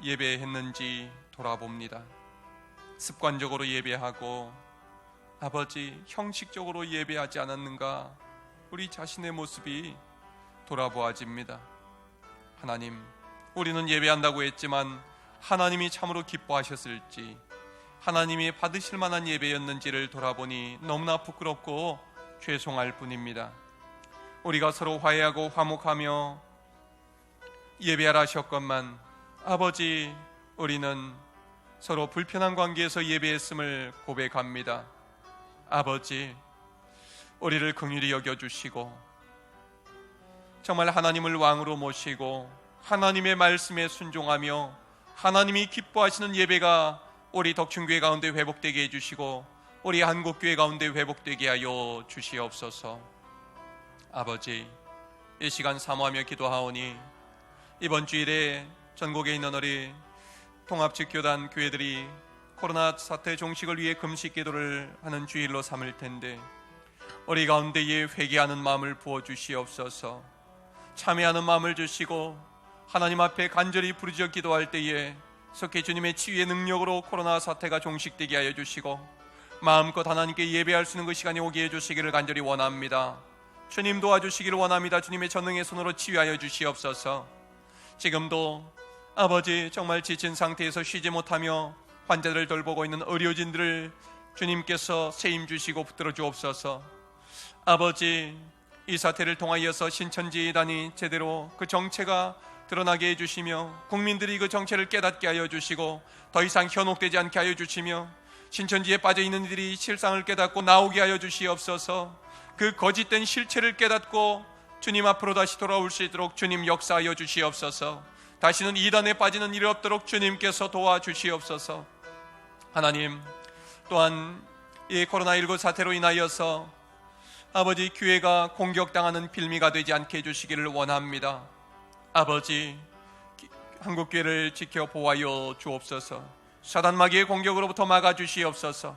예배했는지 돌아봅니다. 습관적으로 예배하고 아버지 형식적으로 예배하지 않았는가, 우리 자신의 모습이 돌아보아집니다. 하나님, 우리는 예배한다고 했지만 하나님이 참으로 기뻐하셨을지, 하나님이 받으실 만한 예배였는지를 돌아보니 너무나 부끄럽고 죄송할 뿐입니다. 우리가 서로 화해하고 화목하며 예배하라 하셨건만 아버지, 우리는 서로 불편한 관계에서 예배했음을 고백합니다. 아버지, 우리를 긍휼히 여겨주시고 정말 하나님을 왕으로 모시고 하나님의 말씀에 순종하며 하나님이 기뻐하시는 예배가 우리 덕춘교회 가운데 회복되게 해주시고 우리 한국교회 가운데 회복되게 하여 주시옵소서. 아버지, 이 시간 사모하며 기도하오니 이번 주일에 전국에 있는 우리 통합직교단 교회들이 코로나 사태 종식을 위해 금식 기도를 하는 주일로 삼을 텐데 우리 가운데에 회개하는 마음을 부어주시옵소서. 참회하는 마음을 주시고 하나님 앞에 간절히 부르짖어 기도할 때에 속히 주님의 치유의 능력으로 코로나 사태가 종식되게 하여 주시고 마음껏 하나님께 예배할 수 있는 그 시간이 오게 해주시기를 간절히 원합니다. 주님 도와주시기를 원합니다. 주님의 전능의 손으로 치유하여 주시옵소서. 지금도 아버지, 정말 지친 상태에서 쉬지 못하며 환자들을 돌보고 있는 의료진들을 주님께서 세임 주시고 붙들어 주옵소서. 아버지, 이 사태를 통하여서 신천지단이 제대로 그 정체가 드러나게 해주시며 국민들이 그 정체를 깨닫게 하여 주시고 더 이상 현혹되지 않게 하여 주시며 신천지에 빠져있는 이들이 실상을 깨닫고 나오게 하여 주시옵소서. 그 거짓된 실체를 깨닫고 주님 앞으로 다시 돌아올 수 있도록 주님 역사하여 주시옵소서. 다시는 이단에 빠지는 일이 없도록 주님께서 도와주시옵소서. 하나님, 또한 이 코로나19 사태로 인하여서 아버지, 교회가 공격당하는 빌미가 되지 않게 해주시기를 원합니다. 아버지, 한국교회를 지켜 보호하여 주옵소서. 사단 마귀의 공격으로부터 막아주시옵소서.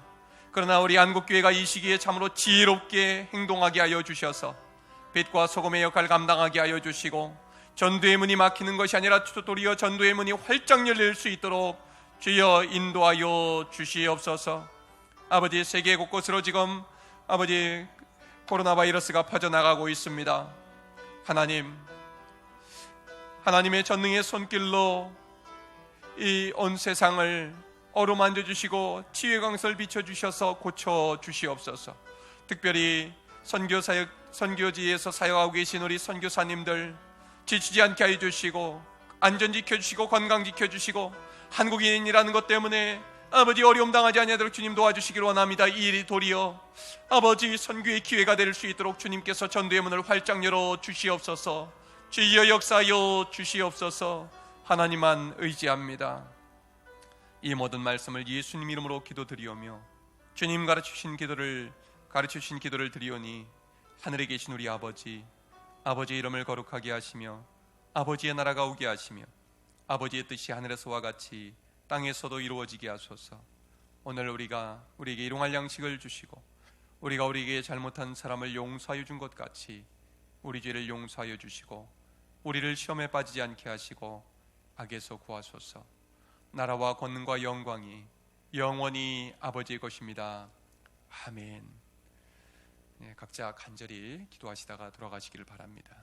그러나 우리 한국교회가 이 시기에 참으로 지혜롭게 행동하게 하여 주셔서 빛과 소금의 역할을 감당하게 하여 주시고 전도의 문이 막히는 것이 아니라 도리어 전도의 문이 활짝 열릴 수 있도록 주여 인도하여 주시옵소서. 아버지, 세계 곳곳으로 지금 아버지 코로나 바이러스가 퍼져나가고 있습니다. 하나님, 하나님의 전능의 손길로 이 온 세상을 어루만져 주시고 치유의 광선을 비춰 주셔서 고쳐 주시옵소서. 특별히 선교지에서 사역하고 계신 우리 선교사님들 지치지 않게 해 주시고 안전 지켜주시고 건강 지켜주시고 한국인이라는 것 때문에 아버지 어려움 당하지 아니하도록 주님 도와주시기를 원합니다. 이 일이 도리어 아버지 선교의 기회가 될 수 있도록 주님께서 전도의 문을 활짝 열어 주시옵소서. 주여 역사하여 주시옵소서. 하나님만 의지합니다. 이 모든 말씀을 예수님 이름으로 기도드리오며 주님 가르치신 기도를 드리오니 하늘에 계신 우리 아버지의 이름을 거룩하게 하시며 아버지의 나라가 오게 하시며 아버지의 뜻이 하늘에서와 같이 땅에서도 이루어지게 하소서. 오늘 우리에게 일용할 양식을 주시고 우리가 우리에게 잘못한 사람을 용서하여 준 것 같이 우리 죄를 용서하여 주시고 우리를 시험에 빠지지 않게 하시고 악에서 구하소서. 나라와 권능과 영광이 영원히 아버지의 것입니다. 아멘. 각자 간절히 기도하시다가 돌아가시기를 바랍니다.